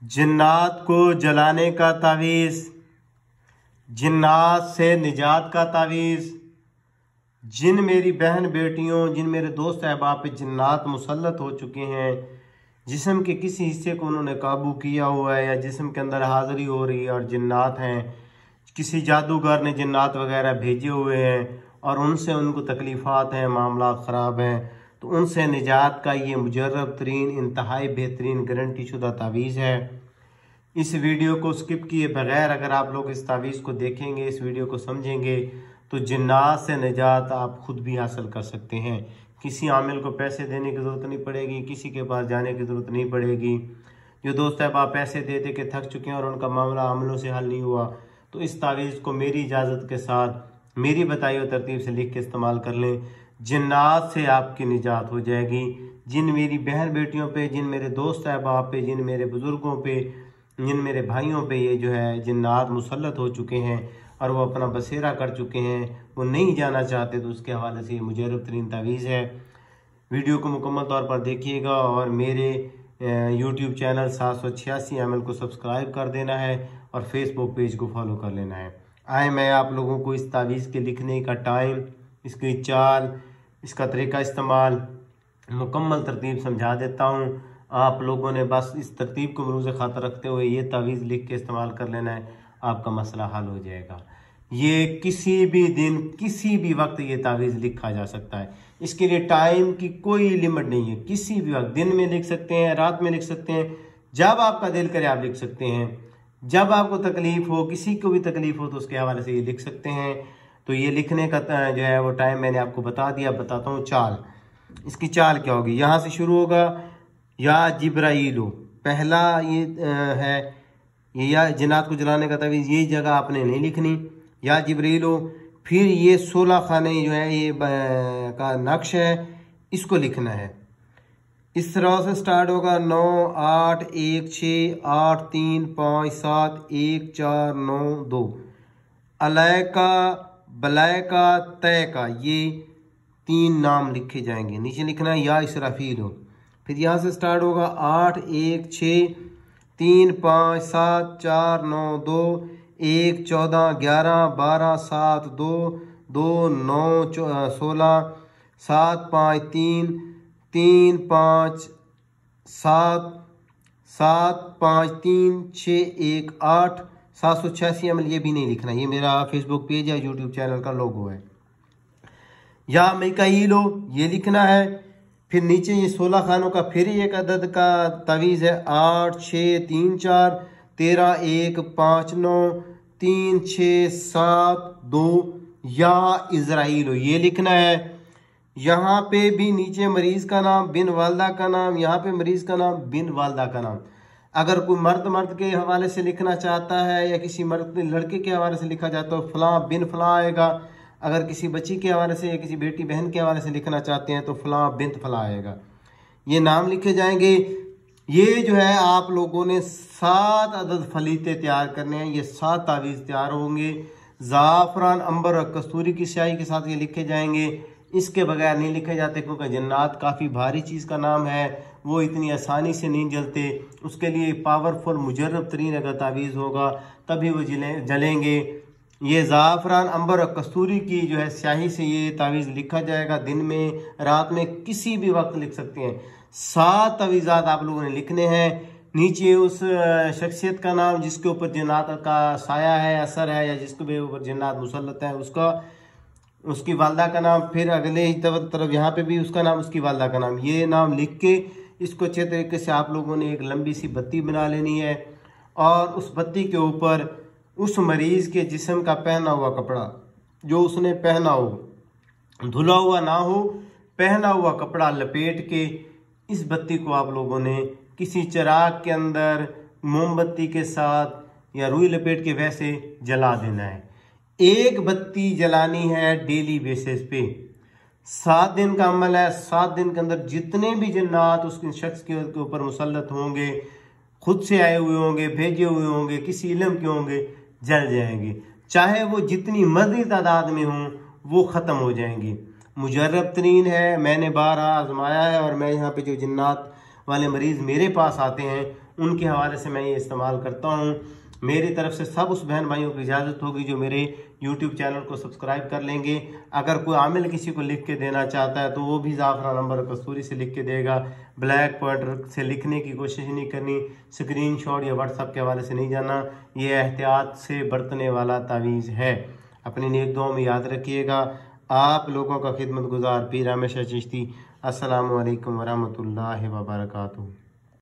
जिन्नात को जलाने का तावीज़, जिन्नात से निजात का तावीज़। जिन मेरी बहन बेटियों, जिन मेरे दोस्त अहबाब पे जिन्नात मुसल्लत हो चुके हैं, जिस्म के किसी हिस्से को उन्होंने काबू किया हुआ है या जिस्म के अंदर हाज़िरी हो रही है और जिन्नात हैं, किसी जादूगर ने जिन्नात वगैरह भेजे हुए हैं और उनसे उनको तकलीफ़ात हैं, मामला ख़राब हैं, तो उनसे निजात का ये मुजर्रब तरीन, इंतहाई बेहतरीन गारंटी शुदा तावीज़ है। इस वीडियो को स्किप किए बगैर अगर आप लोग इस तावीज़ को देखेंगे, इस वीडियो को समझेंगे, तो जिन्नात से निजात आप खुद भी हासिल कर सकते हैं। किसी आमिल को पैसे देने की ज़रूरत नहीं पड़ेगी, किसी के पास जाने की ज़रूरत नहीं पड़ेगी। जो दोस्त है आप पैसे दे दे के थक चुके हैं और उनका मामला अमलों से हल नहीं हुआ, तो इस तावीज़ को मेरी इजाज़त के साथ मेरी बताई हुई तरतीब से लिख के इस्तेमाल कर लें। जिन्नात से आपकी निजात हो जाएगी। जिन मेरी बहन बेटियों पे, जिन मेरे दोस्त अहबाब पे, जिन मेरे बुज़ुर्गों पे, जिन मेरे भाइयों पे ये जो है जिन्नात मुसल्लत हो चुके हैं और वो अपना बसेरा कर चुके हैं, वो नहीं जाना चाहते, तो उसके हवाले से ये मुजर्रब तरीन तावीज़ है। वीडियो को मुकम्मल तौर पर देखिएगा और मेरे यूट्यूब चैनल 786 ML को सब्सक्राइब कर देना है और फेसबुक पेज को फॉलो कर लेना है। आए मैं आप लोगों को इस तावीज़ के लिखने का टाइम, इसकी चाल, इसका तरीका इस्तेमाल मुकम्मल तरतीब समझा देता हूँ। आप लोगों ने बस इस तरतीब को मरूज़ खातर रखते हुए ये तावीज़ लिख के इस्तेमाल कर लेना है, आपका मसला हल हो जाएगा। ये किसी भी दिन, किसी भी वक्त ये तावीज़ लिखा जा सकता है। इसके लिए टाइम की कोई लिमिट नहीं है। किसी भी वक्त, दिन में लिख सकते हैं, रात में लिख सकते हैं, जब आपका दिल करे आप लिख सकते हैं। जब आपको तकलीफ़ हो, किसी को भी तकलीफ़ हो, तो उसके हवाले से ये लिख सकते हैं। तो ये लिखने का जो है वो टाइम मैंने आपको बता दिया। बताता हूँ चाल। इसकी चाल क्या होगी? यहाँ से शुरू होगा या जिब्राइलो, पहला ये है ये या जिन्नात को जलाने का तावीज़। ये जगह आपने नहीं लिखनी, या जिब्राइलो। फिर ये 16 खाने जो है ये का नक्श है, इसको लिखना है। इस तरह से स्टार्ट होगा 9 8 1 6 8 3 5 7 1 4 9 2। अलैका, बलैका, तय का, ये 3 नाम लिखे जाएंगे। नीचे लिखना है या इसराफील हो। फिर यहाँ से स्टार्ट होगा 8 1 6 3 5 7 4 9 2 1 14 11 12 7 2 2 9 16 7 5 3 3 5 7 7 5 3 6 1 8 786 ML। ये भी नहीं लिखना, ये मेरा फेसबुक पेज या यूट्यूब चैनल का लोगो है। या मिकाईलो, ये लिखना है। फिर नीचे ये 16 खानों का फिर एक अदद का तावीज़ है। 8 6 3 4 13 1 5 9 3 6 7 2। या इज़राइलो, ये लिखना है। यहाँ पे भी नीचे मरीज़ का नाम, बिन वालदा का नाम, यहाँ पे मरीज़ का नाम, बिन वालदा का नाम। अगर कोई मर्द के हवाले से लिखना चाहता है या किसी मर्द लड़के के हवाले से लिखा जाता है तो फलां बिन फलां आएगा। अगर किसी बच्ची के हवाले से या किसी बेटी बहन के हवाले से लिखना चाहते हैं तो फलां बिन्त फलां आएगा। ये नाम लिखे जाएंगे। ये जो है आप लोगों ने 7 अदद फलीते तैयार करने हैं। ये 7 तावीज़ तैयार होंगे। ज़ाफ़रान, अंबर और कस्तूरी की स्याही के साथ ये लिखे जाएंगे। इसके बगैर नहीं लिखे जाते क्योंकि जिन्नात काफ़ी भारी चीज़ का नाम है, वो इतनी आसानी से नहीं जलते। उसके लिए पावरफुल मुजर्रब तरीन अगर तावीज़ होगा तभी वो जलेंगे। ये ज़ाफ़रान, अंबर और कस्तूरी की जो है स्याही से ये तावीज़ लिखा जाएगा। दिन में, रात में, किसी भी वक्त लिख सकते हैं। 7 तावीज़ात आप लोगों ने लिखने हैं। नीचे उस शख्सियत का नाम जिसके ऊपर जिन्नात का साया है, असर है, या जिसके ऊपर जिन्नात मुसल्लत है, उसका, उसकी वालदा का नाम। फिर अगले ही तरफ यहाँ पे भी उसका नाम, उसकी वालदा का नाम। ये नाम लिख के इसको अच्छे तरीके से आप लोगों ने एक लंबी सी बत्ती बना लेनी है और उस बत्ती के ऊपर उस मरीज़ के जिस्म का पहना हुआ कपड़ा, जो उसने पहना हो, धुला हुआ ना हो, पहना हुआ कपड़ा लपेट के इस बत्ती को आप लोगों ने किसी चिराग के अंदर मोमबत्ती के साथ या रुई लपेट के वैसे जला देना है। एक बत्ती जलानी है डेली बेसिस पे। 7 दिन का अमल है। 7 दिन के अंदर जितने भी जिन्नात उस शख्स के ऊपर मुसल्लत होंगे, खुद से आए हुए होंगे, भेजे हुए होंगे, किसी इल्म के होंगे, जल जाएंगे। चाहे वो जितनी मर्जी तादाद में हों, वो ख़त्म हो जाएंगे। मुजर्रब तरीन है, मैंने 12 आजमाया है और मैं यहाँ पे जो जिन्नात वाले मरीज़ मेरे पास आते हैं उनके हवाले से मैं ये इस्तेमाल करता हूँ। मेरी तरफ से सब उस बहन भाइयों की इजाज़त होगी जो मेरे YouTube चैनल को सब्सक्राइब कर लेंगे। अगर कोई आमिल किसी को लिख के देना चाहता है तो वो भी ज़ाफ़रान अंबर कस्तूरी से लिख के देगा। ब्लैक पॉइंटर से लिखने की कोशिश नहीं करनी, स्क्रीनशॉट या व्हाट्सएप के हवाले से नहीं जाना। ये एहतियात से बरतने वाला तावीज़ है। अपनी नेक दुआओं में याद रखिएगा। आप लोगों का खिदमत गुजार पीर हमेशा चिश्ती। अस्सलामु अलैकुम वरहमतुल्लाहि वबरकातुहू।